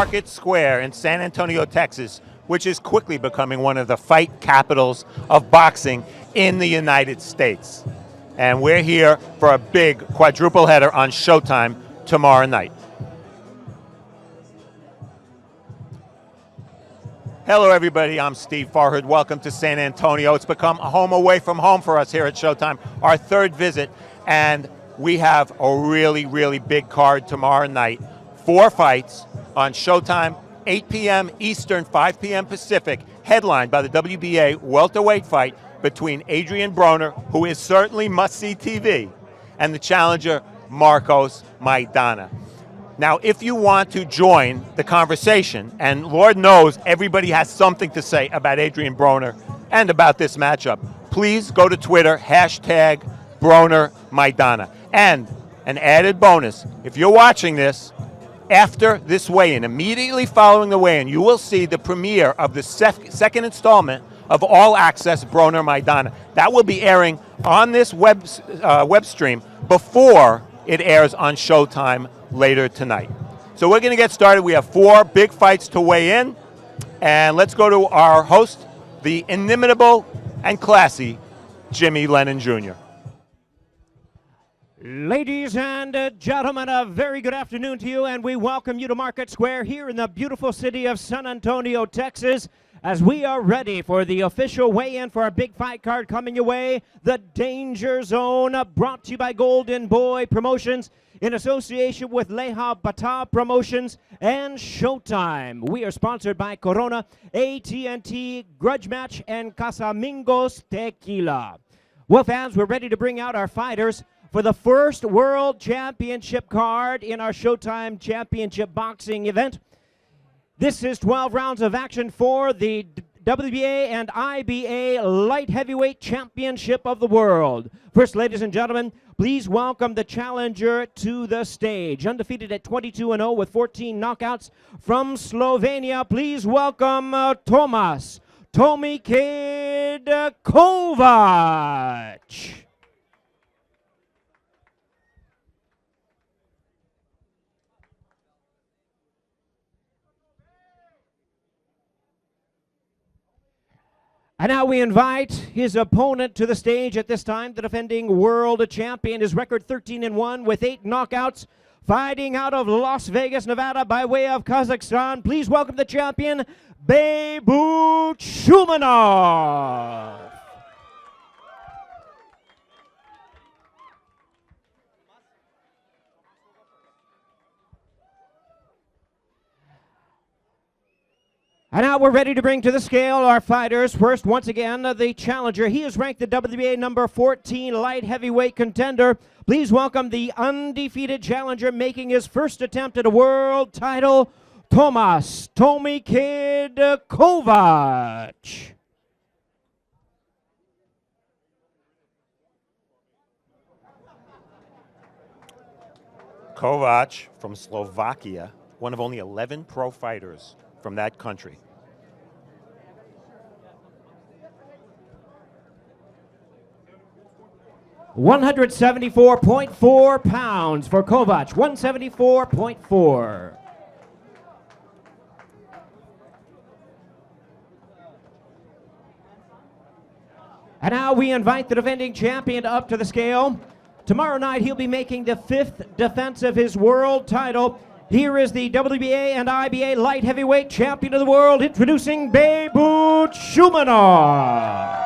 Market Square in San Antonio, Texas, which is quickly becoming one of the fight capitals of boxing in the United States. And we're here for a big quadruple header on Showtime tomorrow night. Hello, everybody. I'm Steve Farhood. Welcome to San Antonio. It's become a home away from home for us here at Showtime, our third visit. And we have a really, really big card tomorrow night. 4 fights on Showtime, 8 p.m. Eastern, 5 p.m. Pacific, headlined by the WBA welterweight fight between Adrien Broner, who is certainly must-see TV, and the challenger, Marcos Maidana. Now, if you want to join the conversation, and Lord knows everybody has something to say about Adrien Broner and about this matchup, please go to Twitter, hashtag Broner Maidana. And an added bonus, if you're watching this, after this weigh-in, immediately following the weigh-in, you will see the premiere of the second installment of All Access Broner Maidana. That will be airing on this web stream before it airs on Showtime later tonight. So we're going to get started. We have 4 big fights to weigh in. And let's go to our host, the inimitable and classy Jimmy Lennon Jr. Ladies and gentlemen, a very good afternoon to you, and we welcome you to Market Square here in the beautiful city of San Antonio, Texas, as we are ready for the official weigh-in for our big fight card coming your way, the Danger Zone, brought to you by Golden Boy Promotions in association with Leha Bata Promotions and Showtime. We are sponsored by Corona, AT&T, Grudge Match, and Casamigos Tequila. Well, fans, we're ready to bring out our fighters for the first World Championship card in our Showtime Championship Boxing event. This is 12 rounds of action for the WBA and IBA Light Heavyweight Championship of the World. First, ladies and gentlemen, please welcome the challenger to the stage. Undefeated at 22-0 with 14 knockouts from Slovenia. Please welcome Tamas Kovacs. And now we invite his opponent to the stage at this time, the defending world champion. His record 13-1 with 8 knockouts, fighting out of Las Vegas, Nevada by way of Kazakhstan. Please welcome the champion, Beibut Shumenov. And now we're ready to bring to the scale our fighters. First, once again, the challenger. He is ranked the WBA number 14 light heavyweight contender. Please welcome the undefeated challenger making his first attempt at a world title, Tamas Kovacs. Kovacs from Slovakia, one of only 11 pro fighters from that country. £174.4 for Kovacs, 174.4. And now we invite the defending champion up to the scale. Tomorrow night he'll be making the 5th defense of his world title. Here is the WBA and IBA light heavyweight champion of the world, introducing Beibut Shumenov.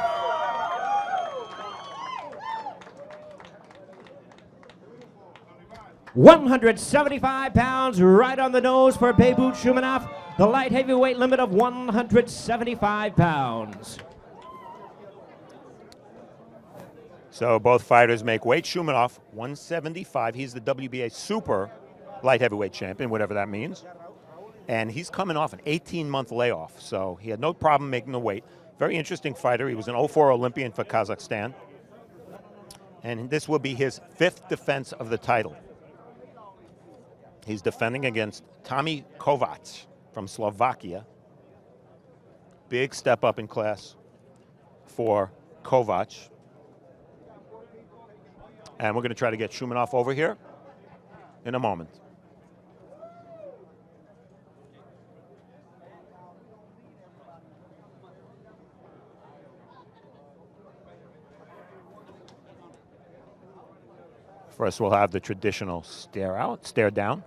£175 right on the nose for Beibut Shumenov, the light heavyweight limit of 175 pounds. So both fighters make weight. Shumenov, 175. He's the WBA super light heavyweight champion, whatever that means. And he's coming off an 18-month layoff, so he had no problem making the weight. Very interesting fighter. He was an 04 Olympian for Kazakhstan. And this will be his 5th defense of the title. He's defending against Tamas Kovacs from Slovakia. Big step up in class for Kovacs. And we're going to try to get Shumenov over here in a moment. First, we'll have the traditional stare down.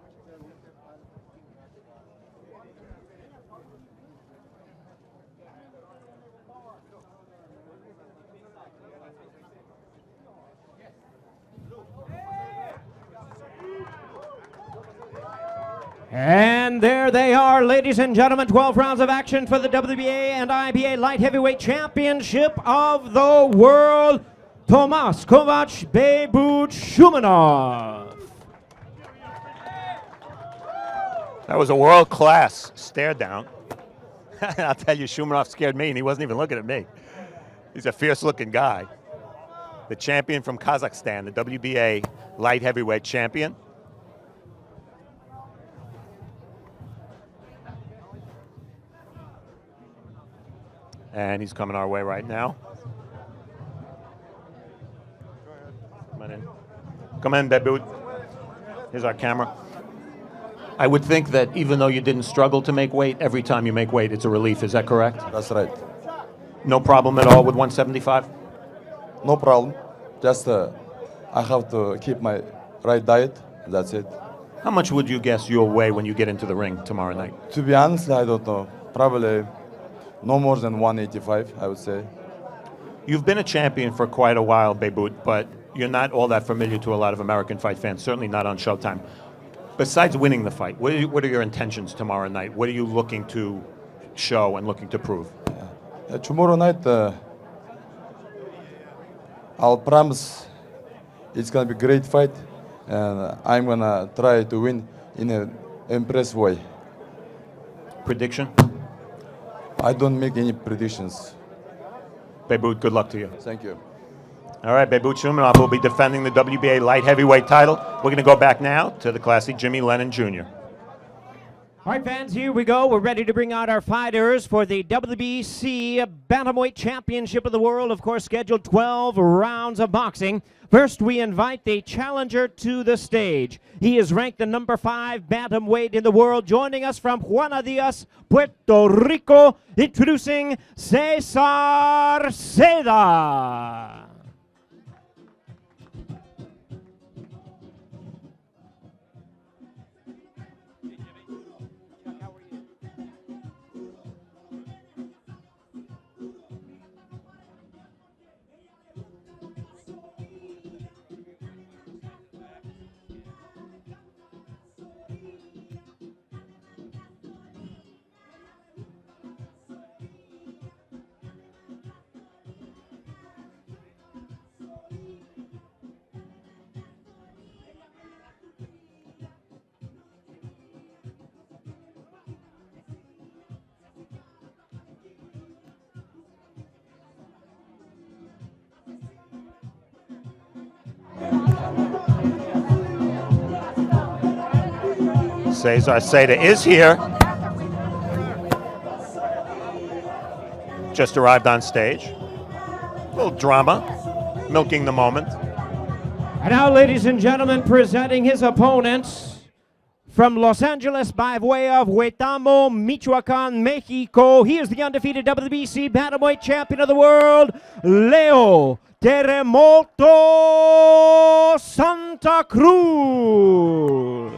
And there they are, ladies and gentlemen, 12 rounds of action for the WBA and IBA Light Heavyweight Championship of the World. Tamas Kovacs, Beibut Shumenov. That was a world-class stare down. I'll tell you, Shumenov scared me, and he wasn't even looking at me. He's a fierce-looking guy. The champion from Kazakhstan, the WBA Light Heavyweight Champion. And he's coming our way right now. Come on in. Come in, Beibut. Here's our camera. I would think that even though you didn't struggle to make weight, every time you make weight, it's a relief. Is that correct? That's right. No problem at all with 175? No problem. Just I have to keep my right diet. That's it. How much would you guess you'll weigh when you get into the ring tomorrow night? To be honest, I don't know. Probably no more than 185, I would say. You've been a champion for quite a while, Beibut, but you're not all that familiar to a lot of American fight fans, certainly not on Showtime. Besides winning the fight, what are your intentions tomorrow night? What are you looking to show and looking to prove? Tomorrow night, I'll promise it's going to be a great fight, and I'm going to try to win in an impressive way. Prediction? I don't make any predictions. Beibut, good luck to you. Thank you. All right, Beibut Shumenov will be defending the WBA light heavyweight title. We're going to go back now to the classic Jimmy Lennon Jr. All right, fans, here we go. We're ready to bring out our fighters for the WBC Bantamweight Championship of the World. Of course, scheduled 12 rounds of boxing. First, we invite the challenger to the stage. He is ranked the number 5 bantamweight in the world. Joining us from Juana Diaz, Puerto Rico, introducing Cesar Seda. Cesar Seda is here. Just arrived on stage. A little drama, milking the moment. And now, ladies and gentlemen, presenting his opponents from Los Angeles by way of Huetamo, Michoacan, Mexico. He is the undefeated WBC Bantamweight Champion of the World, Leo Terremoto Santa Cruz.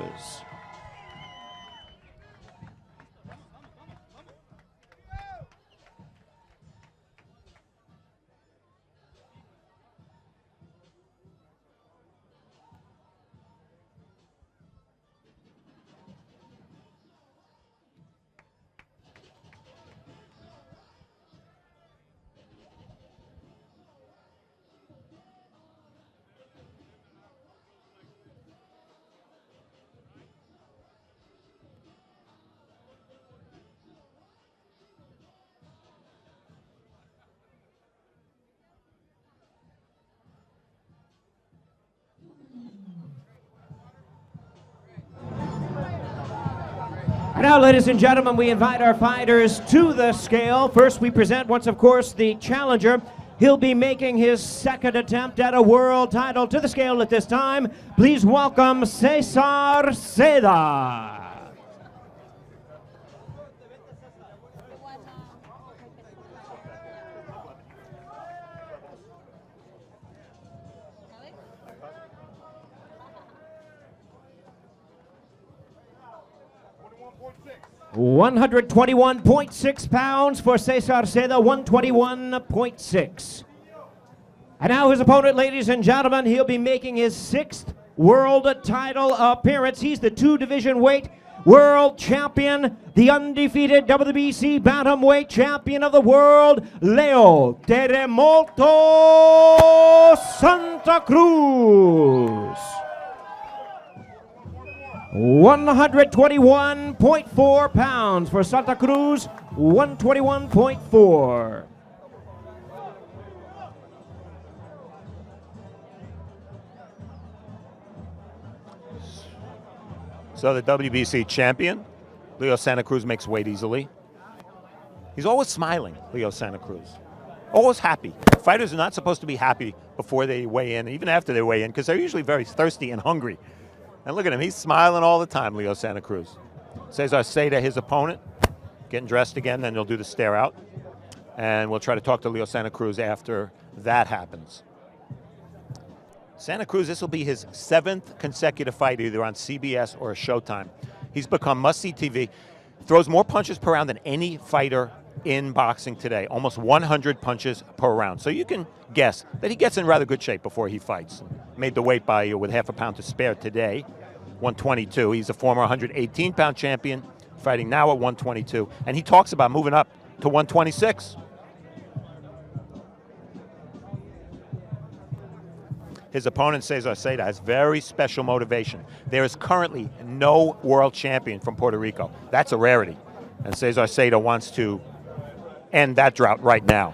Now, ladies and gentlemen, we invite our fighters to the scale. First, we present once, of course, the challenger. He'll be making his second attempt at a world title. To the scale at this time, please welcome Cesar Seda. 121.6 pounds for Cesar Seda, 121.6. And now his opponent, ladies and gentlemen, he'll be making his 6th world title appearance. He's the 2-division weight world champion, the undefeated WBC bantamweight champion of the world, Leo Terremoto Santa Cruz. 121.4 pounds for Santa Cruz, 121.4. So the WBC champion, Leo Santa Cruz, makes weight easily. He's always smiling, Leo Santa Cruz. Always happy. Fighters are not supposed to be happy before they weigh in, even after they weigh in, because they're usually very thirsty and hungry. And look at him, he's smiling all the time, Leo Santa Cruz. Cesar Seda, his opponent, getting dressed again, then they'll do the stare out. And we'll try to talk to Leo Santa Cruz after that happens. Santa Cruz, this will be his 7th consecutive fight, either on CBS or Showtime. He's become must-see TV. Throws more punches per round than any fighter in boxing today, almost 100 punches per round. So you can guess that he gets in rather good shape before he fights. Made the weight by with half a pound to spare today, 122. He's a former 118-pound champion, fighting now at 122. And he talks about moving up to 126. His opponent, Cesar Seda, has very special motivation. There is currently no world champion from Puerto Rico. That's a rarity. And Cesar Seda wants to end that drought right now.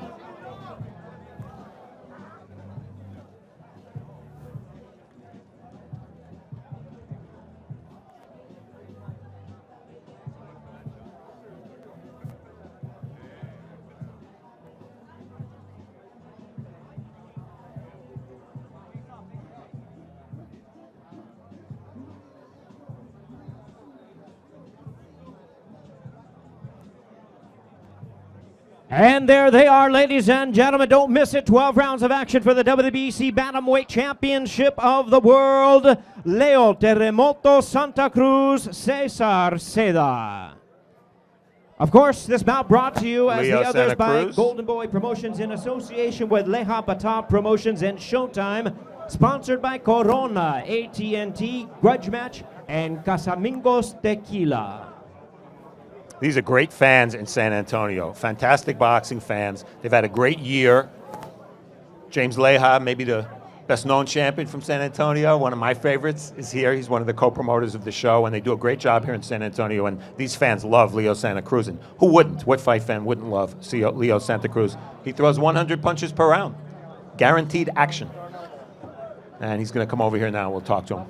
And there they are, ladies and gentlemen. Don't miss it. 12 rounds of action for the WBC Bantamweight Championship of the World. Leo Terremoto Santa Cruz, Cesar Seda. Of course, this bout brought to you as Leo the others Santa by Cruz. Golden Boy Promotions in association with Leja Patap Promotions and Showtime. Sponsored by Corona, AT&T, Grudge Match, and Casamigos Tequila. These are great fans in San Antonio, fantastic boxing fans. They've had a great year. James Leja, maybe the best-known champion from San Antonio, one of my favorites, is here. He's one of the co-promoters of the show, and they do a great job here in San Antonio, and these fans love Leo Santa Cruz. And who wouldn't? What fight fan wouldn't love Leo Santa Cruz? He throws 100 punches per round. Guaranteed action. And he's going to come over here now. We'll talk to him.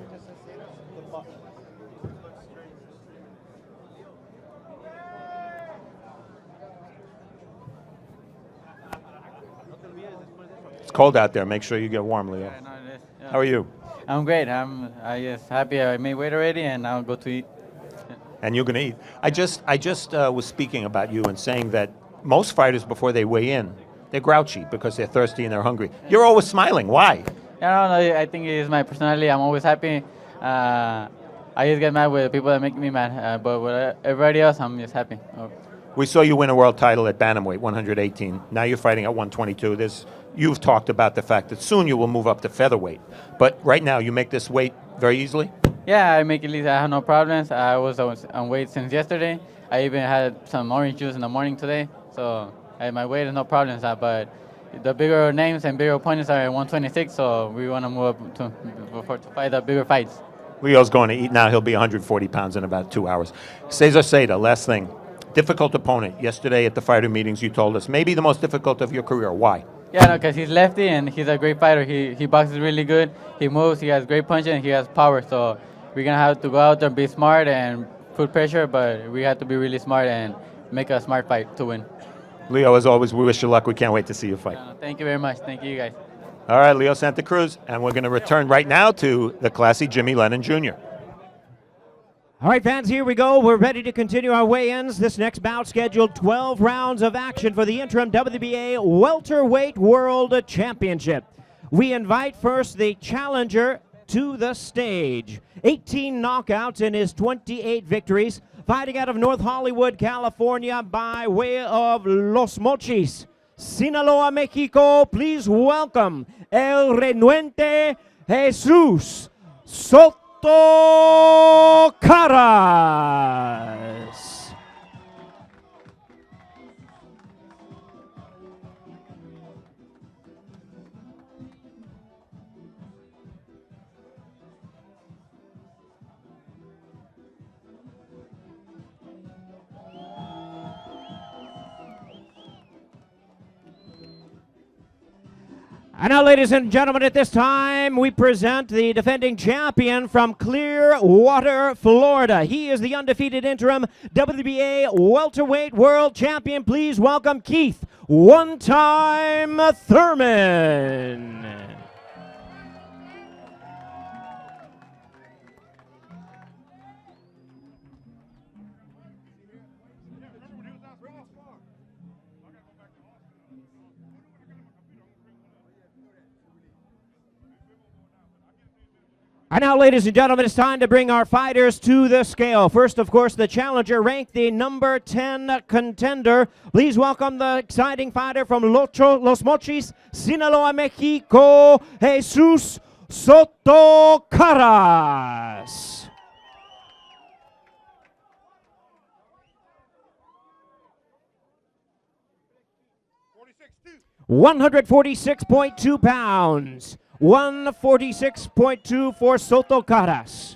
It's cold out there. Make sure you get warm, Leo. Yeah, no, it is. Yeah. How are you? I'm great. I just happy I made weight already, and I'll go to eat. And you're going to eat. I just was speaking about you and saying that most fighters, before they weigh in, they're grouchy because they're thirsty and they're hungry. You're always smiling. Why? Yeah, no, I think it is my personality. I'm always happy. I just get mad with people that make me mad, but with everybody else, I'm just happy. Oh. We saw you win a world title at bantamweight, 118. Now you're fighting at 122. You've talked about the fact that soon you will move up to featherweight. But right now, you make this weight very easily? Yeah, I make it easy. I have no problems. I was on weight since yesterday. I even had some orange juice in the morning today. So my weight is no problems. But the bigger names and bigger opponents are at 126, so we want to move up to fight the bigger fights. Leo's going to eat now. He'll be 140 pounds in about 2 hours. Cesar Seda, last thing. Difficult opponent. Yesterday at the fighter meetings, you told us maybe the most difficult of your career. Why? Yeah, no, because he's lefty and he's a great fighter. He boxes really good. He moves. He has great punches and he has power. So we're gonna have to go out there and be smart and put pressure, but we have to be really smart and make a smart fight to win. Leo, as always, we wish you luck. We can't wait to see you fight. Thank you very much. Thank you, guys. All right, Leo Santa Cruz, and we're going to return right now to the classy Jimmy Lennon Jr. All right, fans, here we go. We're ready to continue our weigh-ins. This next bout scheduled 12 rounds of action for the interim WBA Welterweight World Championship. We invite first the challenger to the stage. 18 knockouts in his 28 victories, fighting out of North Hollywood, California, by way of Los Mochis, Sinaloa, Mexico. Please welcome El Renuente Jesus Soto Karass. And now, ladies and gentlemen, at this time, we present the defending champion from Clearwater, Florida. He is the undefeated interim WBA welterweight world champion. Please welcome Keith One-Time Thurman. And now, ladies and gentlemen, it's time to bring our fighters to the scale. First, of course, the challenger, ranked the number 10 contender. Please welcome the exciting fighter from Los Mochis, Sinaloa, Mexico, Jesus Soto Karass. $146.2 pounds. 146.2 for Soto Karass.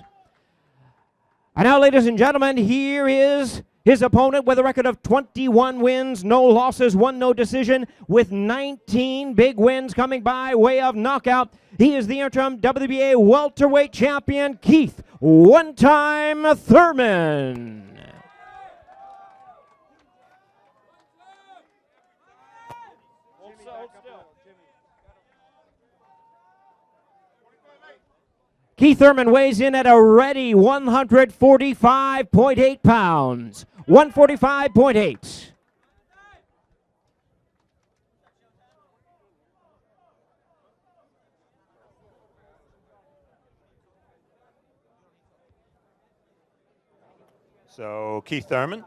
And now, ladies and gentlemen, here is his opponent with a record of 21 wins, no losses, 1 no decision, with 19 big wins coming by way of knockout. He is the interim WBA welterweight champion, Keith One-Time Thurman. Keith Thurman weighs in at a ready 145.8 pounds. 145.8. So Keith Thurman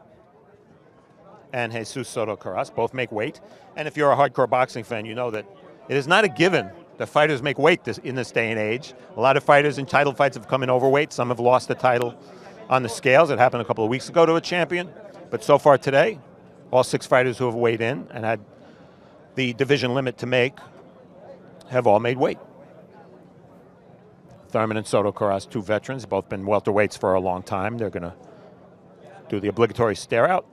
and Jesus Soto Karass both make weight. And if you're a hardcore boxing fan, you know that it is not a given that fighters make weight in this day and age. A lot of fighters in title fights have come in overweight. Some have lost the title on the scales. It happened a couple of weeks ago to a champion. But so far today, all 6 fighters who have weighed in and had the division limit to make have all made weight. Thurman and Soto Karass, 2 veterans, both been welterweights for a long time. They're going to do the obligatory stare out.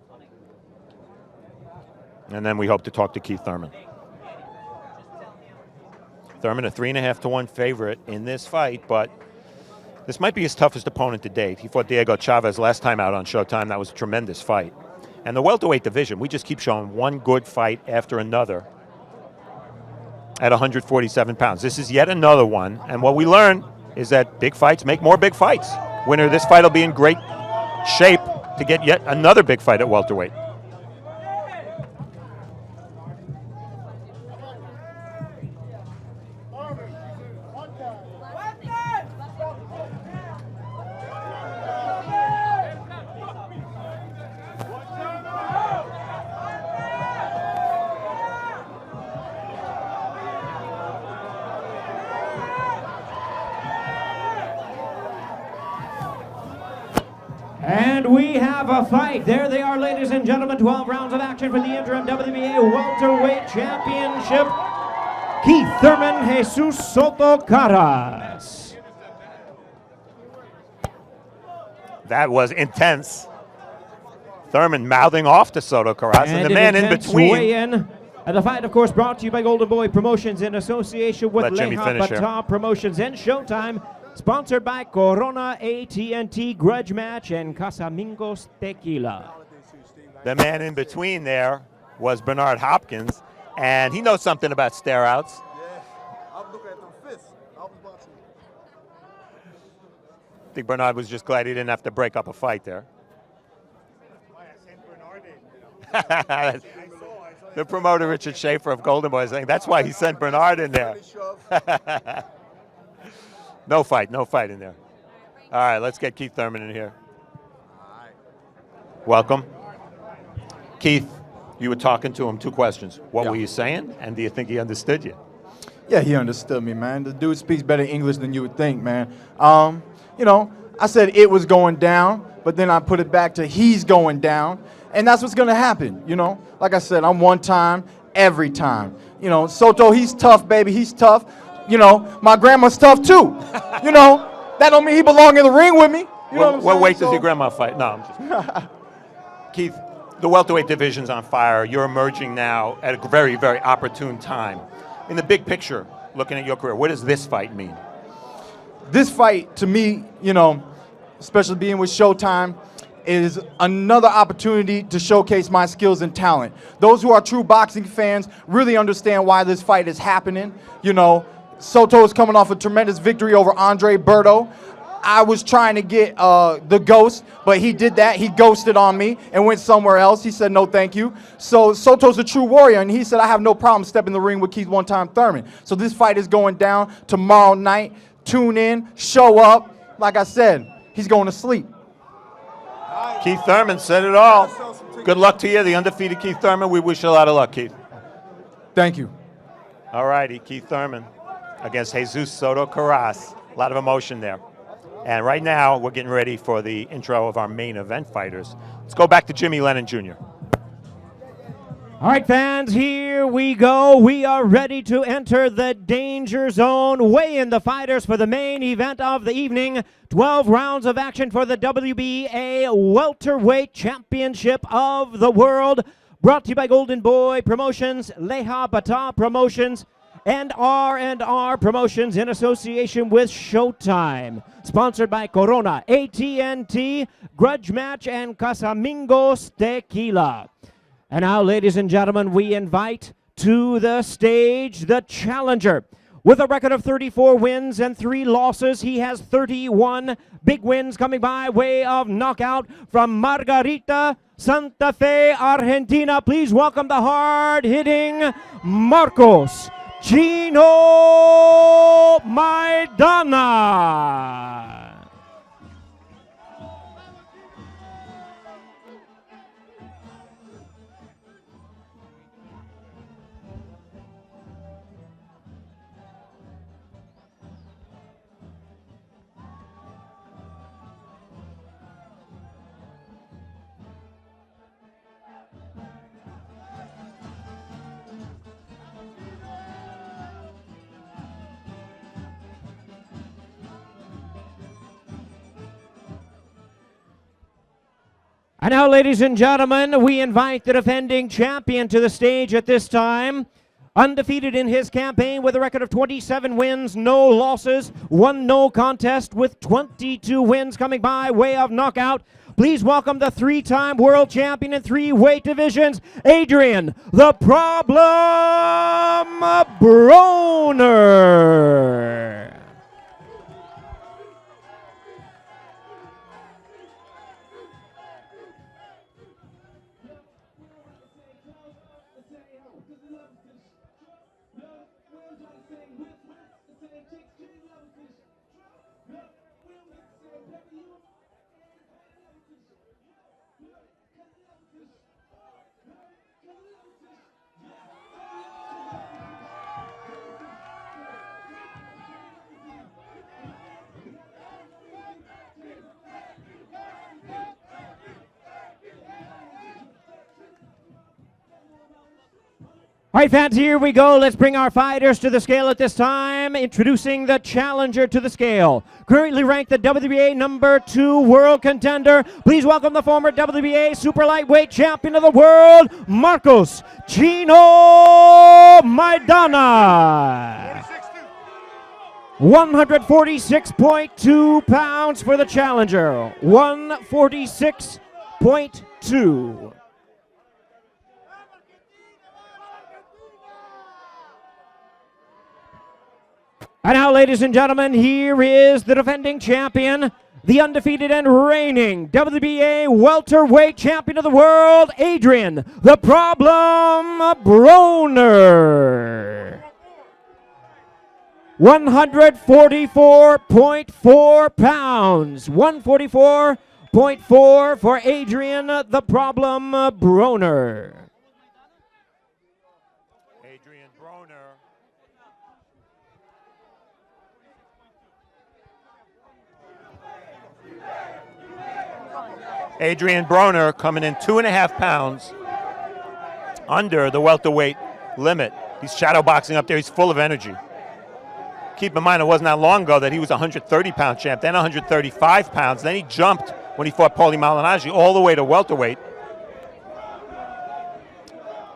And then we hope to talk to Keith Thurman. Thurman, a 3.5 to 1 favorite in this fight, but this might be his toughest opponent to date. He fought Diego Chavez last time out on Showtime. That was a tremendous fight. And the welterweight division, we just keep showing one good fight after another at 147 pounds. This is yet another one, and what we learn is that big fights make more big fights. Winner of this fight will be in great shape to get yet another big fight at welterweight. And we have a fight. There they are, ladies and gentlemen. 12 rounds of action for the interim WBA welterweight championship. Keith Thurman, Jesus Soto Karass. That was intense. Thurman mouthing off to Soto Karass, and the man in between. Weigh-in. And the fight, of course, brought to you by Golden Boy Promotions in association with Leha Bata Promotions and Showtime. Sponsored by Corona, AT&T, Grudge Match, and Casamigos Tequila. The man in between there was Bernard Hopkins, and he knows something about stare-outs. Yeah, I'm looking at them fists. I was watching. I think Bernard was just glad he didn't have to break up a fight there. The promoter, Richard Schaefer of Golden Boy, is saying that's why he sent Bernard in there. No fight in there. All right, let's get Keith Thurman in here. Welcome. Keith, you were talking to him. 2 questions. What Yeah. were you saying, and do you think he understood you? Yeah, he understood me, man. The dude speaks better English than you would think, man. I said it was going down, but then I put it back to he's going down, and that's what's going to happen, Like I said, I'm one time, every time. Soto, he's tough, baby. He's tough. My grandma's tough, too. That don't mean he belong in the ring with me. You know What weight does So- your grandma fight? No, I'm just... Keith, the welterweight division's on fire. You're emerging now at a very, very opportune time. In the big picture, looking at your career, what does this fight mean? This fight, to me, especially being with Showtime, is another opportunity to showcase my skills and talent. Those who are true boxing fans really understand why this fight is happening. Soto is coming off a tremendous victory over Andre Berto. I was trying to get the ghost, but he did that. He ghosted on me and went somewhere else. He said, no, thank you. So Soto's a true warrior, and he said, I have no problem stepping in the ring with Keith one-time Thurman. So this fight is going down tomorrow night. Tune in, show up. Like I said, he's going to sleep. Keith Thurman said it all. Good luck to you, the undefeated Keith Thurman. We wish you a lot of luck, Keith. Thank you. All righty, Keith Thurman against Jesus Soto Karass. A lot of emotion there. And right now, we're getting ready for the intro of our main event fighters. Let's go back to Jimmy Lennon Jr. All right, fans, here we go. We are ready to enter the danger zone. Weigh in the fighters for the main event of the evening. 12 rounds of action for the WBA Welterweight Championship of the World. Brought to you by Golden Boy Promotions, Leha Bata Promotions, and R&R Promotions in association with Showtime. Sponsored by Corona, AT&T, Grudge Match, and Casamigos Tequila. And now, ladies and gentlemen, we invite to the stage the challenger. With a record of 34 wins and 3 losses, he has 31 big wins coming by way of knockout from Margarita, Santa Fe, Argentina. Please welcome the hard-hitting Marcos Chino Maidana. And now, ladies and gentlemen, we invite the defending champion to the stage at this time. Undefeated in his campaign with a record of 27 wins, no losses, 1 no contest with 22 wins coming by way of knockout. Please welcome the 3-time world champion in 3 weight divisions, Adrien "The Problem" Broner. All right, fans, here we go. Let's bring our fighters to the scale at this time. Introducing the challenger to the scale. Currently ranked the WBA number 2 world contender. Please welcome the former WBA super lightweight champion of the world, Marcos Chino Maidana. 146.2 pounds for the challenger. 146.2. And now, ladies and gentlemen, here is the defending champion, the undefeated and reigning WBA welterweight champion of the world, Adrien "The Problem" Broner. 144.4 pounds. 144.4 5.4 for Adrien the Problem Broner. Adrien Broner. Adrien Broner coming in 2.5 pounds under the welterweight limit. He's shadowboxing up there. He's full of energy. Keep in mind, it wasn't that long ago that he was a 130-pound champ, then 135 pounds. Then he jumped when he fought Paulie Malignaggi all the way to welterweight.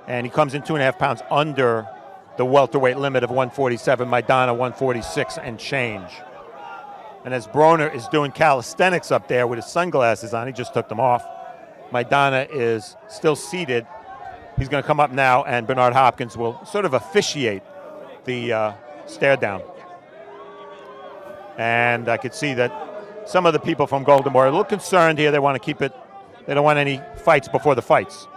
And he comes in 2.5 pounds under the welterweight limit of 147. Maidana 146 and change. And as Broner is doing calisthenics up there with his sunglasses on, he just took them off. Maidana is still seated. He's going to come up now, and Bernard Hopkins will sort of officiate the stare down. And I could see that some of the people from Golden Boy are a little concerned here. They want to keep it, they don't want any fights before the fights.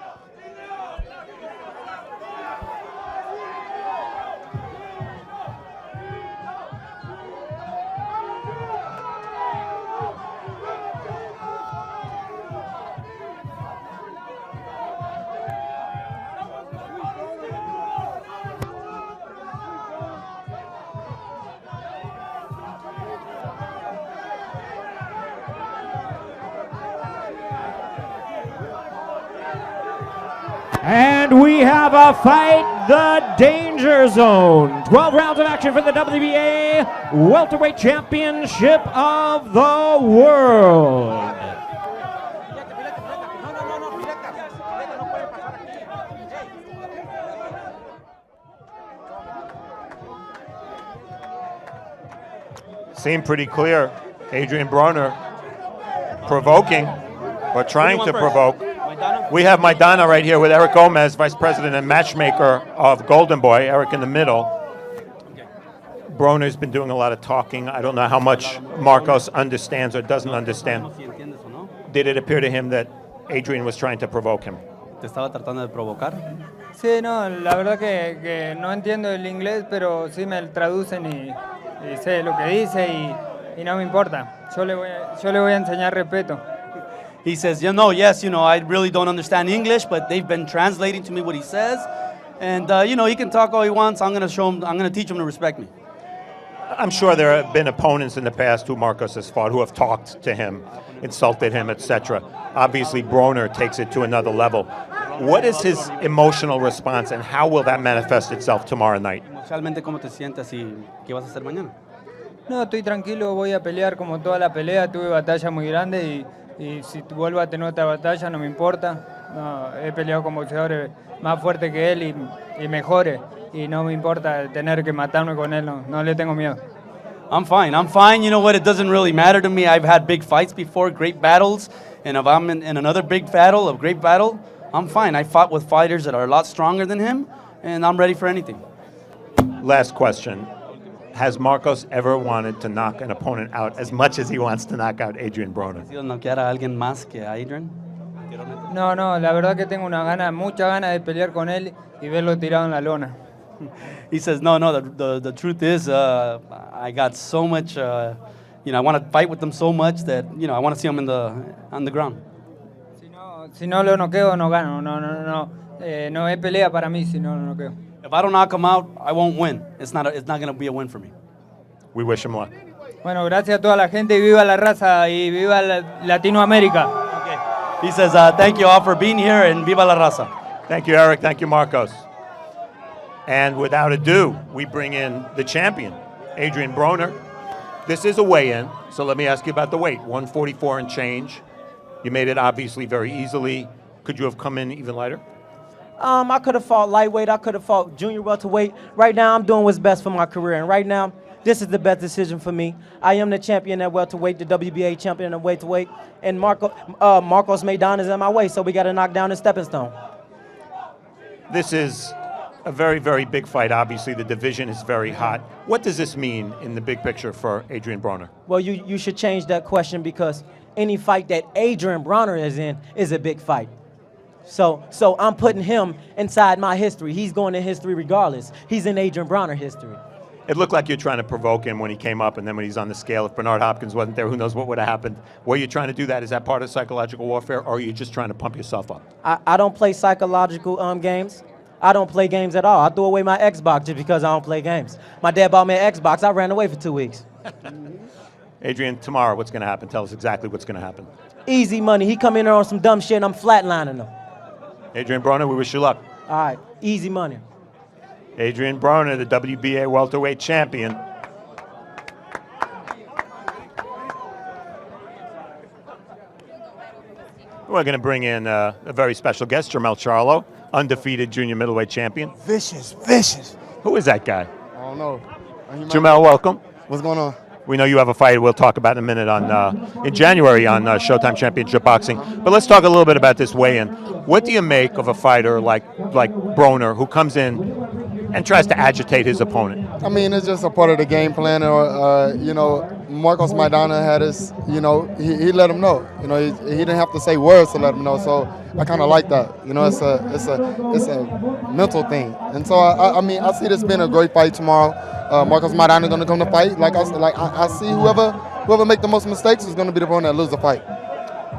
And we have a fight, the Danger Zone. 12 rounds of action for the WBA Welterweight Championship of the World. Seemed pretty clear. Adrien Broner provoking, or trying to provoke. We have Maidana right here with Eric Gomez, Vice President and Matchmaker of Golden Boy. Eric in the middle. Broner's been doing a lot of talking. I don't know how much Marcos understands or doesn't understand. Did it appear to him that Adrien was trying to provoke him? ¿Te estaba tratando de provocar? Sí, no, la verdad que no entiendo el inglés, pero sí me traducen y sé lo que dice y no me importa. Yo le voy a enseñar respeto. He says, yes, I really don't understand English, but they've been translating to me what he says. And, he can talk all he wants. I'm going to teach him to respect me. I'm sure there have been opponents in the past who Marcos has fought who have talked to him, insulted him, etc. Obviously, Broner takes it to another level. What is his emotional response, and how will that manifest itself tomorrow night? Emocionalmente, ¿cómo te sientes y qué vas a hacer mañana? No, estoy tranquilo, voy a pelear como toda la pelea. Tuve batalla muy grande y si vuelvo a tener otra batalla no me importa. No, he peleado con boxeadores más fuertes que él y mejores. Y no me importa tener que matarme con él, no le tengo miedo. I'm fine. You know what? It doesn't really matter to me. I've had big fights before, great battles. And if I'm in another big battle, a great battle, I'm fine. I fought with fighters that are a lot stronger than him, and I'm ready for anything. Last question. Has Marcos ever wanted to knock an opponent out as much as he wants to knock out Adrien Broner? ¿Has noquear a alguien más que a Adrien? No, la verdad que tengo mucha gana de pelear con él y verlo tirado en la lona. He says, no, the truth is, I got so much, I want to fight with them so much that, I want to see him on the ground. Si no lo noqueo, no gano. No es pelea para mí si no lo noqueo. If I don't knock him out, I won't win. It's not going to be a win for me. We wish him luck. Bueno, gracias a toda la gente y viva la raza y viva Latinoamérica. Okay. He says, thank you all for being here and viva la raza. Thank you, Eric. Thank you, Marcos. And without ado, we bring in the champion, Adrien Broner. This is a weigh-in, so let me ask you about the weight, 144 and change. You made it obviously very easily. Could you have come in even lighter? I could have fought lightweight. I could have fought junior welterweight. Right now, I'm doing what's best for my career. And right now, this is the best decision for me. I am the champion at welterweight, the WBA champion at welterweight. And Marcos Maidana is in my way, so we got to knock down the stepping stone. This is a very, very big fight. Obviously, the division is very hot. What does this mean in the big picture for Adrien Broner? Well, you should change that question because any fight that Adrien Broner is in is a big fight. So I'm putting him inside my history. He's going in history regardless. He's in Adrien Broner history. It looked like you're trying to provoke him when he came up, and then when he's on the scale, if Bernard Hopkins wasn't there, who knows what would have happened. Were you trying to do that? Is that part of psychological warfare, or are you just trying to pump yourself up? I don't play psychological games. I don't play games at all. I threw away my Xbox just because I don't play games. My dad bought me an Xbox. I ran away for 2 weeks. Adrien, tomorrow, what's going to happen? Tell us exactly what's going to happen. Easy money. He come in there on some dumb shit, and I'm flatlining him. Adrien Broner, we wish you luck. All right, easy money. Adrien Broner, the WBA welterweight champion. We're going to bring in a very special guest, Jermell Charlo, undefeated junior middleweight champion. Vicious, vicious. Who is that guy? I don't know. Jermell, welcome. What's going on? We know you have a fight we'll talk about in a minute in January on SHOWTIME Championship Boxing. But let's talk a little bit about this weigh-in. What do you make of a fighter like Broner, who comes in and tries to agitate his opponent? I mean, it's just a part of the game plan. You know, Marcos Maidana had his, you know, he let him know. You know, he didn't have to say words to let him know. So I kind of like that. You know, it's a mental thing. And so I mean, I see this being a great fight tomorrow. Marcos Maidana is going to come to fight. I see whoever make the most mistakes is going to be the one that lose the fight.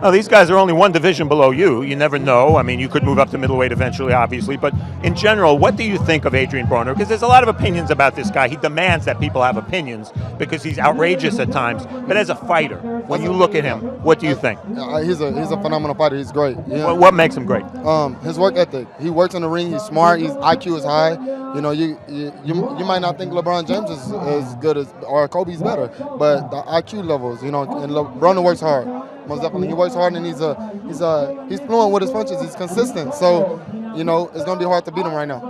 Now, these guys are only one division below you. You never know. I mean, you could move up to middleweight eventually, obviously. But in general, what do you think of Adrien Broner? Because there's a lot of opinions about this guy. He demands that people have opinions because he's outrageous at times. But as a fighter, when you look at him, what do you think? He's a phenomenal fighter. He's great. Yeah. What makes him great? His work ethic. He works in the ring. He's smart. His IQ is high. You know, you might not think LeBron James is as good as, or Kobe's better, but the IQ levels, you know, and Broner works hard. Most definitely, he works hard, and he's fluent with his punches. He's consistent, so you know it's gonna be hard to beat him right now.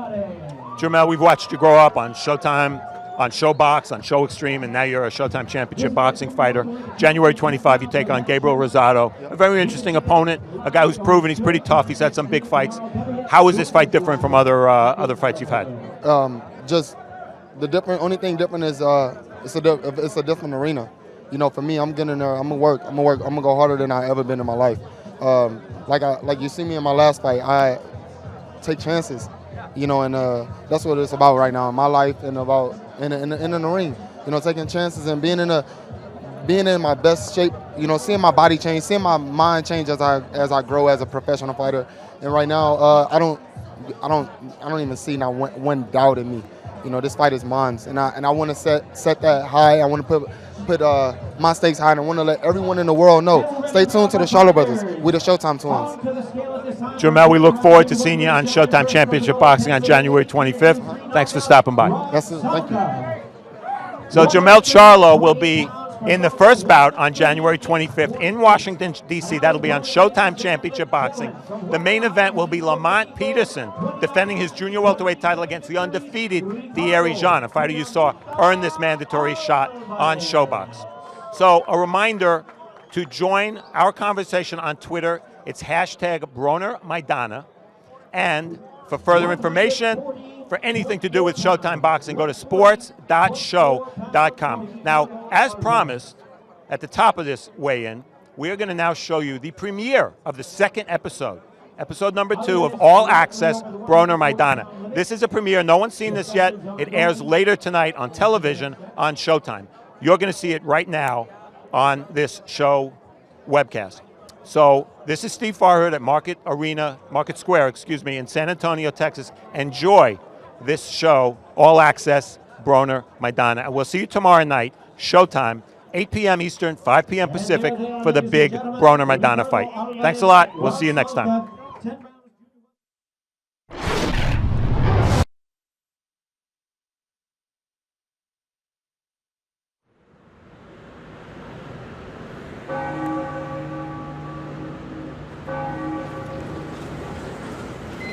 Jermell, we've watched you grow up on SHOWTIME, on ShowBox, on Show Extreme, and now you're a SHOWTIME Championship Boxing fighter. January 25, you take on Gabriel Rosado, a very interesting opponent, a guy who's proven he's pretty tough. He's had some big fights. How is this fight different from other fights you've had? Just the only thing different is it's a different arena. You know, for me, I'm getting there. I'm gonna go harder than I ever been in my life. Like you see me in my last fight, I take chances. You know, and that's what it's about right now in my life and about in the ring. You know, taking chances and being in my best shape. You know, seeing my body change, seeing my mind change as I grow as a professional fighter. And right now, I don't even see now one doubt in me. You know, this fight is mine, and I want to set that high. I want to put my stakes high, and I want to let everyone in the world know. Stay tuned to the Charlo Brothers. We're the SHOWTIME twins. Jermell, we look forward to seeing you on SHOWTIME Championship Boxing on January 25th. Thanks for stopping by. Yes, sir. Thank you. So Jermell Charlo will be in the first bout on January 25th in Washington, D.C. That'll be on SHOWTIME Championship Boxing. The main event will be Lamont Peterson defending his junior welterweight title against the undefeated Thierry Jean, a fighter you saw earn this mandatory shot on ShowBox. So a reminder to join our conversation on Twitter. It's hashtag Broner Maidana. And for further information, for anything to do with SHOWTIME Boxing, go to sports.show.com. Now, as promised, at the top of this weigh-in, we are going to now show you the premiere of the second episode number 2 of All Access Broner Maidana. This is a premiere. No one's seen this yet. It airs later tonight on television on SHOWTIME. You're going to see it right now on this show webcast. So this is Steve Farhood at Market Square, in San Antonio, Texas. Enjoy this show, All Access, Broner Maidana. And we'll see you tomorrow night, SHOWTIME, 8 p.m. Eastern, 5 p.m. Pacific, for the big Broner Maidana fight. Thanks a lot. We'll see you next time.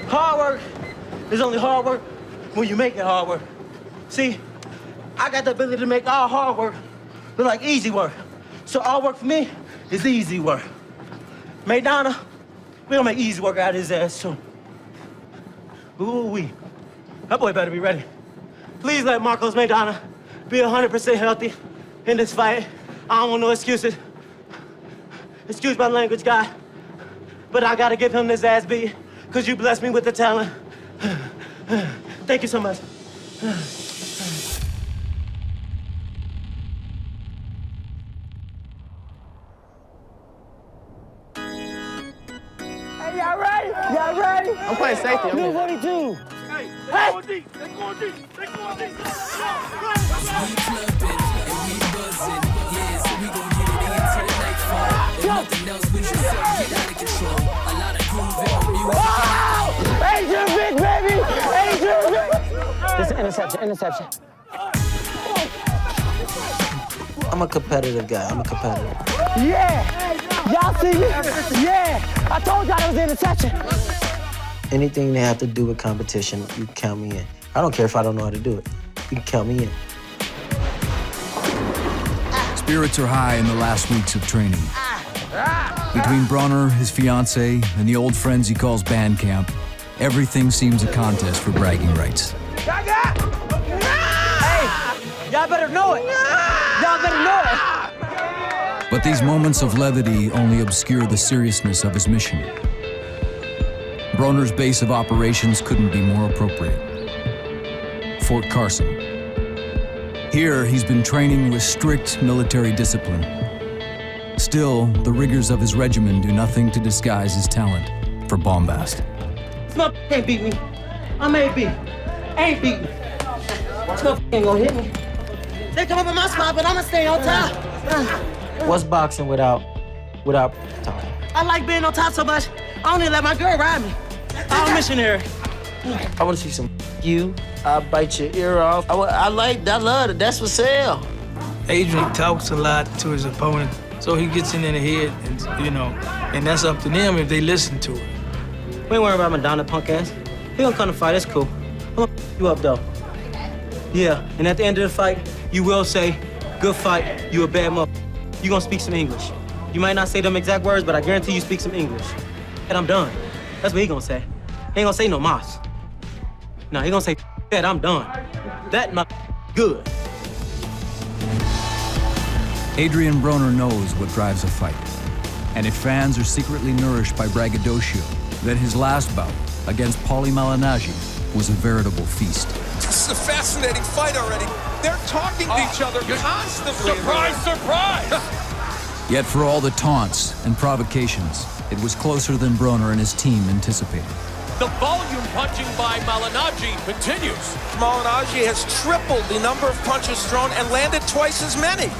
Hard work is only hard work when you make it hard work. See, I got the ability to make all hard work look like easy work. So all work for me is easy work. Maidana, we gonna make easy work out of his ass too. Ooh-wee. That boy better be ready. Please let Marcos Maidana be 100% healthy in this fight. I don't want no excuses. Excuse my language, guy, but I gotta give him this ass beat because you blessed me with the talent. Thank you so much. I'm playing safety. Blue 42. Hey! Adrien, big baby! Adrien, big! It's an interception. I'm a competitive guy. I'm a competitor. Yeah! Y'all see me? Yeah! I told y'all it was an interception. Anything that have to do with competition, you can count me in. I don't care if I don't know how to do it. You can count me in. Spirits are high in the last weeks of training. Between Broner, his fiancée, and the old friends he calls band camp, everything seems a contest for bragging rights. Hey! Y'all better know it! Y'all better know it! But these moments of levity only obscure the seriousness of his mission. Broner's base of operations couldn't be more appropriate. Fort Carson. Here, he's been training with strict military discipline. Still, the rigors of his regimen do nothing to disguise his talent for bombast. This motherfucker can't beat me. I'm A.B. Ain't beat me. This motherfucker ain't gonna hit me. They come up in my spot, but I'ma stay on top. What's boxing without talking? I like being on top so much, I don't even let my girl ride me. I'm a missionary. I want to see some you. I'll bite your ear off. I love it. That's for sale. Adrien talks a lot to his opponent, so he gets in their head, and and that's up to them if they listen to it. We ain't worried about Maidana, punk ass. He gonna come to fight, it's cool. I'm gonna you up, though. Yeah, and at the end of the fight, you will say, good fight, you a bad mother. You gonna speak some English. You might not say them exact words, but I guarantee you speak some English. And I'm done. That's what he gonna say. He ain't gonna say no mas. No, he gonna say, that I'm done. That my good. Adrien Broner knows what drives a fight. And if fans are secretly nourished by braggadocio, then his last bout against Paulie Malignaggi was a veritable feast. This is a fascinating fight already. They're talking to each other constantly. Surprise, surprise! Yet for all the taunts and provocations, it was closer than Broner and his team anticipated. The volume punching by Malignaggi continues. Malignaggi has tripled the number of punches thrown and landed twice as many.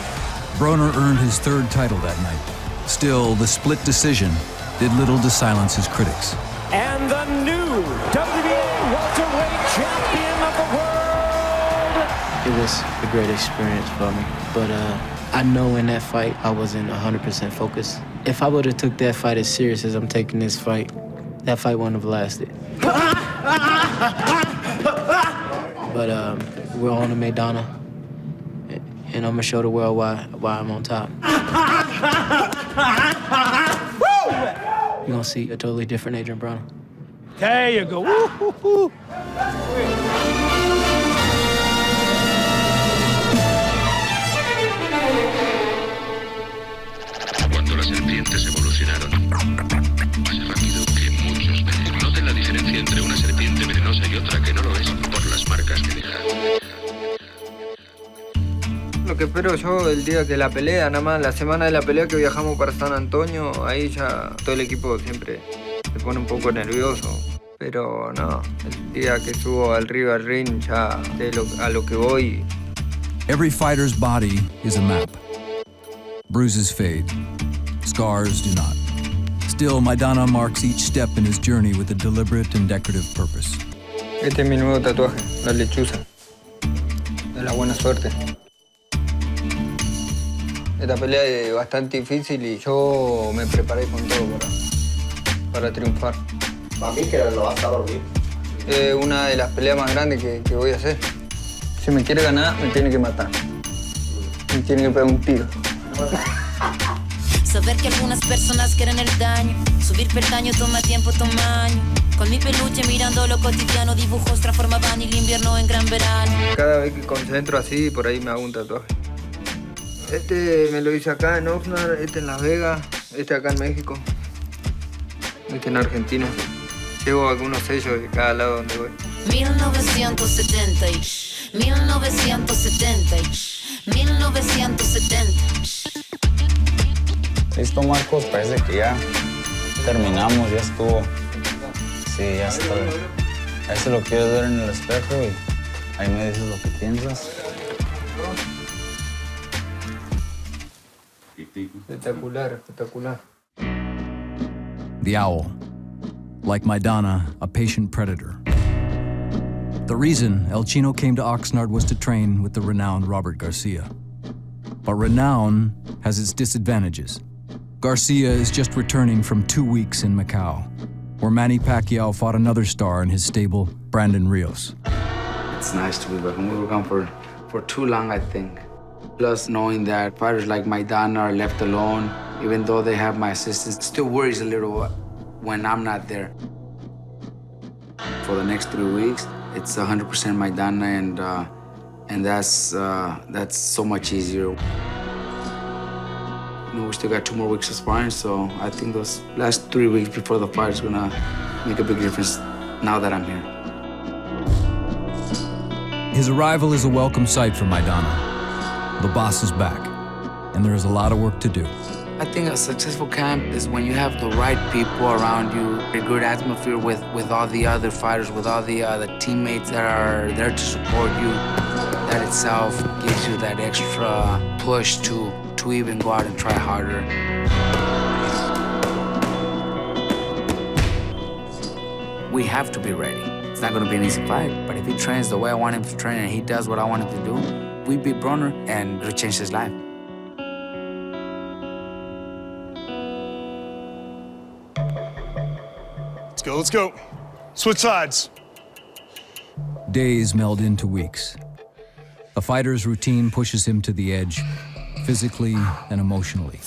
Broner earned his third title that night. Still, the split decision did little to silence his critics. And the new WBA welterweight champion of the world. It was a great experience for me, but I know in that fight I wasn't 100% focused. If I would have took that fight as serious as I'm taking this fight, that fight wouldn't have lasted. But we're on the Maidana, and I'm gonna show the world why I'm on top. You're gonna see a totally different Adrien Broner. There you go. Woo-hoo-hoo. Cuando las serpientes evolucionaron, más rápido que muchos peces. Noten la diferencia entre una serpiente venenosa y otra que no lo es por las marcas que deja. Lo que espero yo el día que la pelea, nada más la semana de la pelea que viajamos para San Antonio, ahí ya todo el equipo siempre se pone un poco nervioso. Pero no, el día que subo al ring ya sé a lo que voy. Every fighter's body is a map. Bruises fade. Scars do not. Still, Maidana marks each step in his journey with a deliberate and decorative purpose. Este es mi nuevo tatuaje, la lechuza. De la buena suerte. Esta pelea es bastante difícil y yo me preparé con todo para triunfar. ¿Para mí que lo vas a dormir? Una de las peleas más grandes que voy a hacer. Si me quiere ganar, me tiene que matar. Me tiene que pegar un tiro. Saber que algunas personas quieren el daño. Subir peldaño toma tiempo, toma años. Con mi peluche mirando lo cotidiano, dibujos transformaban el invierno en gran verano. Cada vez que concentro así, por ahí me hago un tatuaje. Este me lo hice acá en Oxnard, este en Las Vegas, este acá en México, este en Argentina. Llevo algunos sellos de cada lado donde voy. 1970, 1970, 1970. Listo, Marcos, parece que ya terminamos, ya estuvo. Sí, ya está. Ahí se lo quieres ver en el espejo y ahí me dices lo que piensas. Espectacular, espectacular. The owl. Like Maidana, a patient predator. The reason El Chino came to Oxnard was to train with the renowned Robert Garcia. But renown has its disadvantages. Garcia is just returning from 2 weeks in Macau, where Manny Pacquiao fought another star in his stable, Brandon Rios. It's nice to be back home. We were gone for too long, I think. Plus, knowing that fighters like Maidana are left alone, even though they have my assistance, it still worries a little when I'm not there. For the next 3 weeks, it's 100% Maidana, and that's so much easier. You know, we still got 2 more weeks of sparring, so I think those last 3 weeks before the fight is gonna make a big difference now that I'm here. His arrival is a welcome sight for Maidana. The boss is back, and there is a lot of work to do. I think a successful camp is when you have the right people around you, a good atmosphere with all the other fighters, with all the teammates that are there to support you. That itself gives you that extra push to even go out and try harder. We have to be ready. It's not gonna be an easy fight, but if he trains the way I want him to train and he does what I want him to do, we beat Broner and it'll change his life. Let's go, let's go. Switch sides. Days meld into weeks. A fighter's routine pushes him to the edge, physically and emotionally.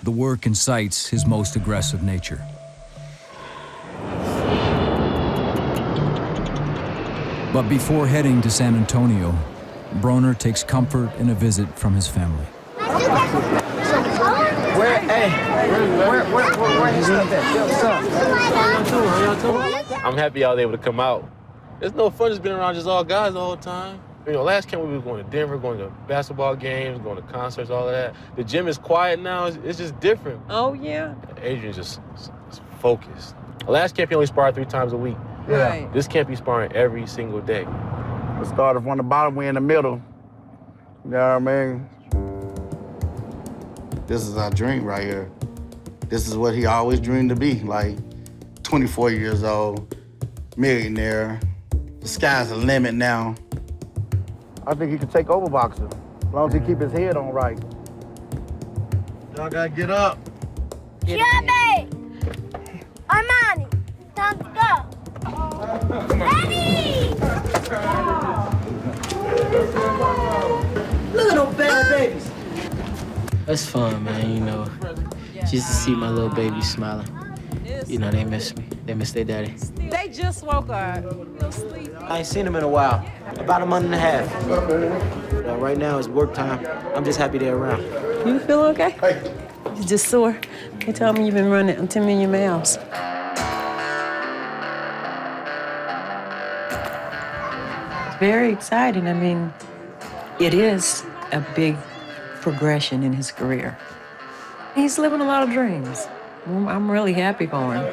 The work incites his most aggressive nature. But before heading to San Antonio, Broner takes comfort in a visit from his family. I'm happy I was able to come out. It's no fun just being around just all guys the whole time. You know, last camp we were going to Denver, going to basketball games, going to concerts, all of that. The gym is quiet now. It's just different. Oh, yeah. Adrian's just focused. Last camp he only sparred 3 times a week. Yeah. Right. This camp he's sparring every single day. We started from the bottom, we in the middle. You know what I mean? This is our dream right here. This is what he always dreamed to be, like 24 years old, millionaire. The sky's the limit now. I think he could take over boxing, as long as he keep his head on right. Y'all gotta get up. Chiabe! Armani! Time to go! Ready! Look at those bad babies. That's fun, man, you know. Just to see my little baby smiling. You know, they miss me. They miss their daddy. They just woke up. They'll sleep. I ain't seen them in a while, about a month and a half. Right now it's work time. I'm just happy they're around. You feel okay? You're just sore. They told me you've been running 10 million miles. It's very exciting. I mean, it is a big progression in his career. He's living a lot of dreams. I'm really happy for him.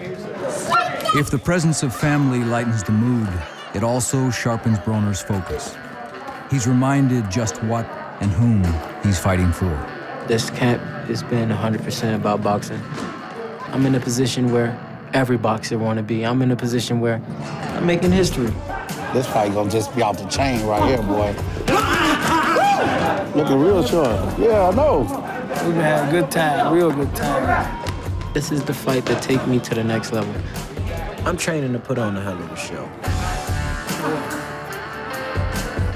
If the presence of family lightens the mood, it also sharpens Broner's focus. He's reminded just what and whom he's fighting for. This camp has been 100% about boxing. I'm in a position where every boxer want to be. I'm in a position where I'm making history. This fight gonna just be off the chain right here, boy. Looking real sharp. Yeah, I know. We've been having a good time, real good time. This is the fight that take me to the next level. I'm training to put on a hell of a show.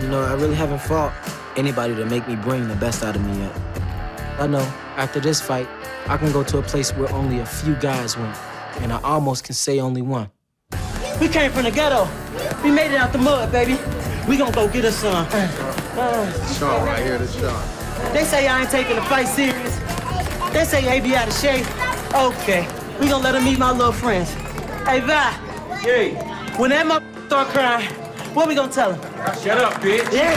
You know, I really haven't fought anybody to make me bring the best out of me yet. I know, after this fight, I can go to a place where only a few guys went, and I almost can say only one. We came from the ghetto. We made it out the mud, baby. We gonna go get us some. Sharp right here, this sharp. They say I ain't taking the fight serious. They say I be out of shape. Okay, we gonna let him meet my little friends. Hey, Vi. Hey. When that motherfucker start crying, what we gonna tell him? Shut up, bitch. Yeah.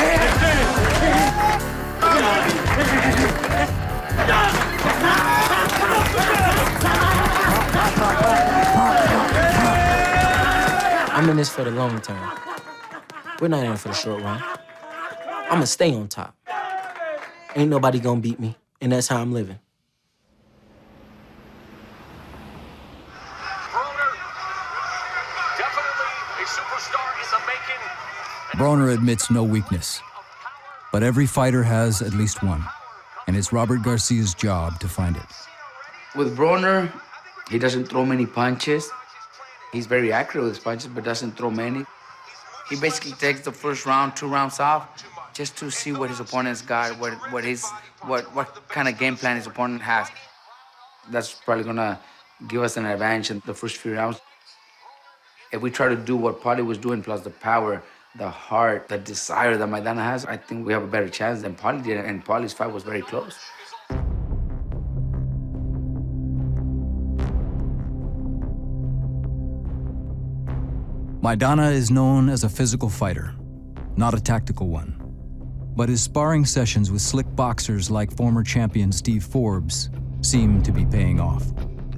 I'm in this for the long term. We're not in it for the short run. I'm gonna stay on top. Ain't nobody gonna beat me, and that's how I'm living. Broner admits no weakness, but every fighter has at least one, and it's Robert Garcia's job to find it. With Broner, he doesn't throw many punches. He's very accurate with his punches, but doesn't throw many. He basically takes the first round, 2 rounds off, just to see what his opponent's got, what kind of game plan his opponent has. That's probably gonna give us an advantage in the first few rounds. If we try to do what Paulie was doing, plus the power, the heart, the desire that Maidana has, I think we have a better chance than Paulie did, and Paulie's fight was very close. Maidana is known as a physical fighter, not a tactical one. But his sparring sessions with slick boxers like former champion Steve Forbes seem to be paying off.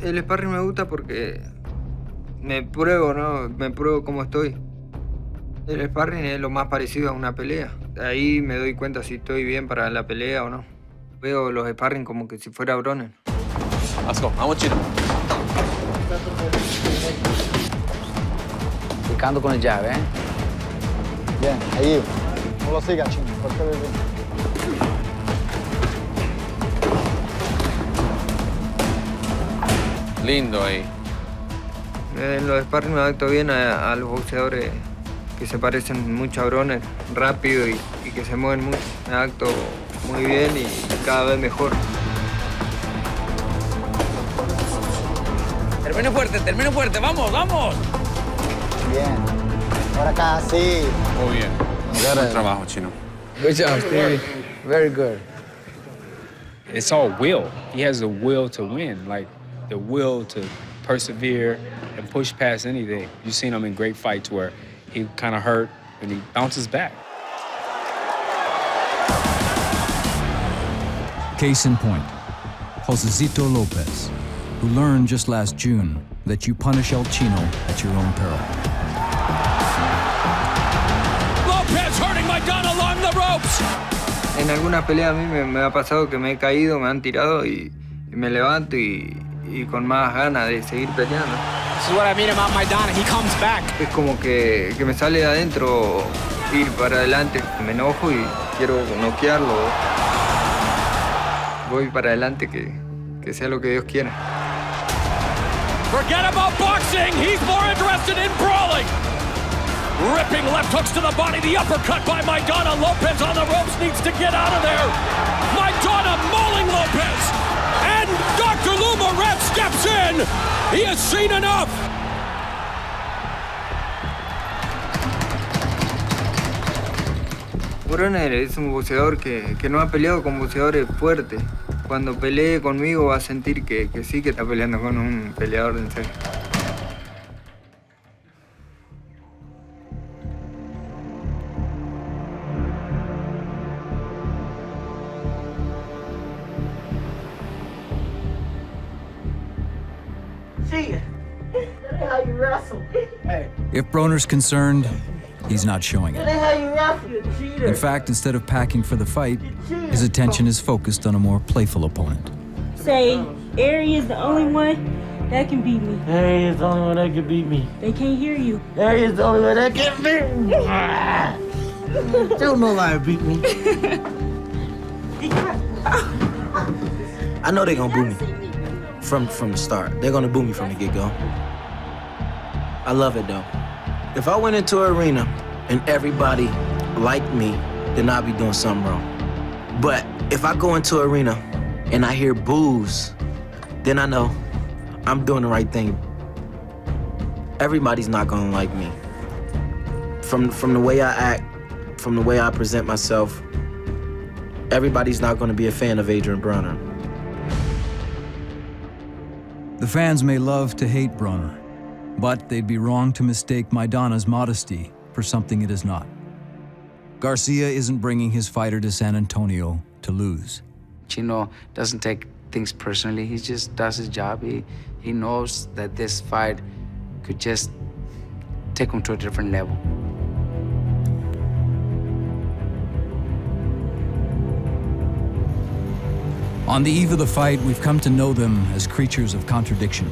El sparring me gusta porque me pruebo, ¿no? Me pruebo cómo estoy. El sparring es lo más parecido a una pelea. Ahí me doy cuenta si estoy bien para la pelea o no. Veo los sparring como que si fuera Broner. Let's go. I want you to... Picando con el jab, ¿eh? Bien, ahí. No lo sigas, chino. Lindo ahí. En los sparring me adapto bien a los boxeadores que se parecen mucho a Broner, rápido y que se mueven mucho. Me adapto muy bien y cada vez mejor. Termino fuerte, vamos, vamos. Bien. Ahora acá, sí. Muy bien. Buen trabajo, Chino. Good job, Stevie. Very good. It's all will. He has the will to win, like the will to persevere and push past anything. You've seen him in great fights where he kind of hurt and he bounces back. Case in point, Josecito Lopez, who learned just last June that you punish El Chino at your own peril. Lopez hurting Maidana along the ropes. En algunas peleas a mí me ha pasado que me he caído, me han tirado y me levanto y con más ganas de seguir peleando. This is what I mean about Maidana. He comes back. Es como que me sale de adentro ir para adelante. Me enojo y quiero noquearlo. Voy para adelante, que sea lo que Dios quiera. Forget about boxing. He's more interested in brawling. Ripping left hooks to the body. The uppercut by Maidana. Lopez on the ropes needs to get out of there. Maidana mauling Lopez. And Dr. Luma Red steps in. He has seen enough. Broner es un boxeador que no ha peleado con boxeadores fuertes. Cuando pelee conmigo va a sentir que sí que está peleando con un peleador en serio. Cheater. That ain't how you wrestle. Hey. If Broner's concerned, he's not showing That it. ain't how you wrestle, you cheater. In fact, instead of packing for the fight, his attention is focused on a more playful opponent. Say, Ari is the only one that can beat me. Ari is the only one that can beat me. They can't hear you. Ari is the only one that can beat me. Don't know how to beat me. I know they're gonna boo me from the start. They're gonna boo me from the get-go. I love it though. If I went into an arena and everybody liked me, then I'd be doing something wrong. But if I go into an arena and I hear boos, then I know I'm doing the right thing. Everybody's not gonna like me. From the way I act, from the way I present myself, everybody's not gonna be a fan of Adrien Broner. The fans may love to hate Broner, but they'd be wrong to mistake Maidana's modesty for something it is not. Garcia isn't bringing his fighter to San Antonio to lose. Chino doesn't take things personally. He just does his job. He knows that this fight could just take them to a different level. On the eve of the fight, we've come to know them as creatures of contradiction.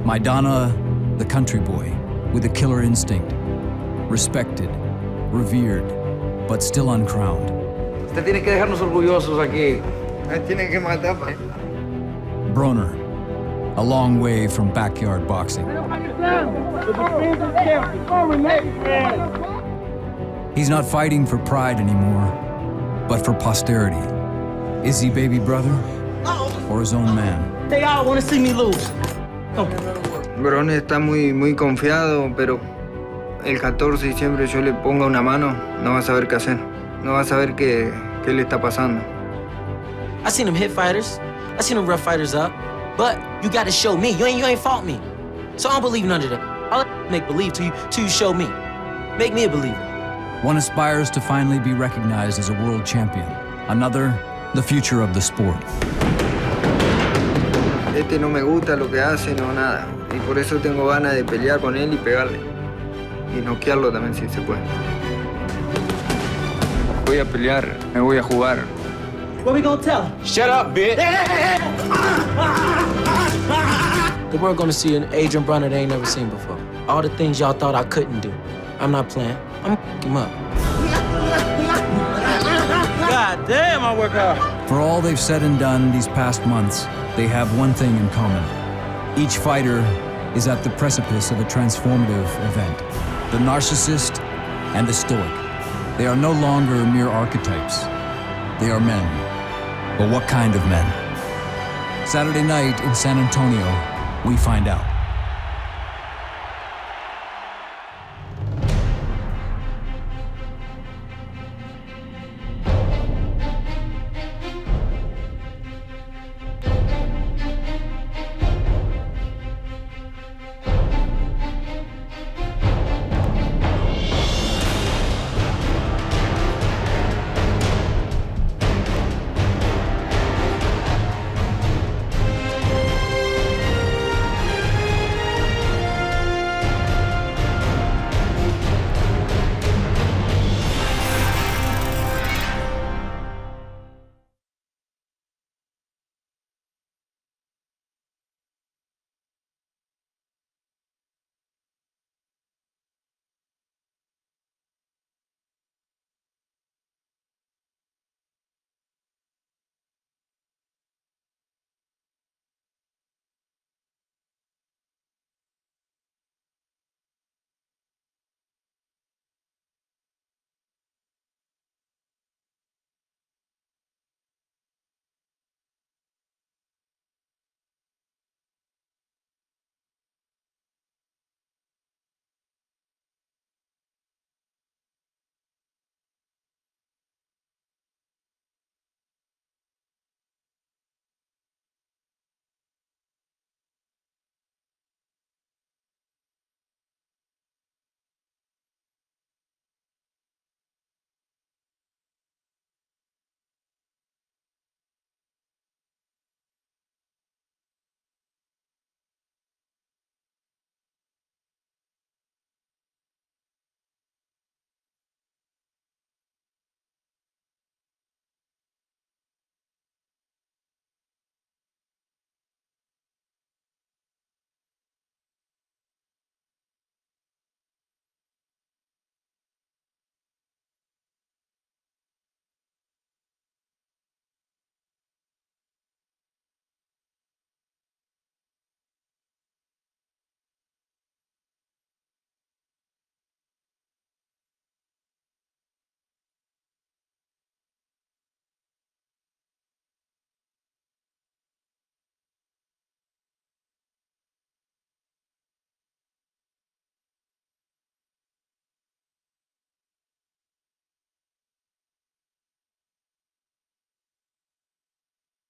Maidana, the country boy, with a killer instinct, respected, revered, but still uncrowned. Usted tiene que dejarnos orgullosos aquí. Tiene que matar. Broner, a long way from backyard boxing. He's not fighting for pride anymore, but for posterity. Is he baby brother or his own man? They all want to see me lose. Broner está muy confiado, pero el 14 de diciembre yo le ponga una mano, no va a saber qué hacer. No va a saber qué le está pasando. I seen him hit fighters. I seen him rough fighters up. But you got to show me. You ain't fought me. So I don't believe none of that. I'll make believe till you show me. Make me a believer. One aspires to finally be recognized as a world champion. Another, the future of the sport. Este no me gusta lo que hace, no nada. Y por eso tengo ganas de pelear con él y pegarle. Y noquearlo también si se puede. Voy a pelear, me voy a jugar. What we gonna tell him? Shut up, bitch. The world gonna see an Adrien Broner they ain't never seen before. All the things y'all thought I couldn't do. I'm not playing. I'm him up. God damn, I work hard. For all they've said and done these past months, they have one thing in common. Each fighter is at the precipice of a transformative event. The narcissist and the stoic. They are no longer mere archetypes. They are men. But what kind of men? Saturday night in San Antonio, we find out.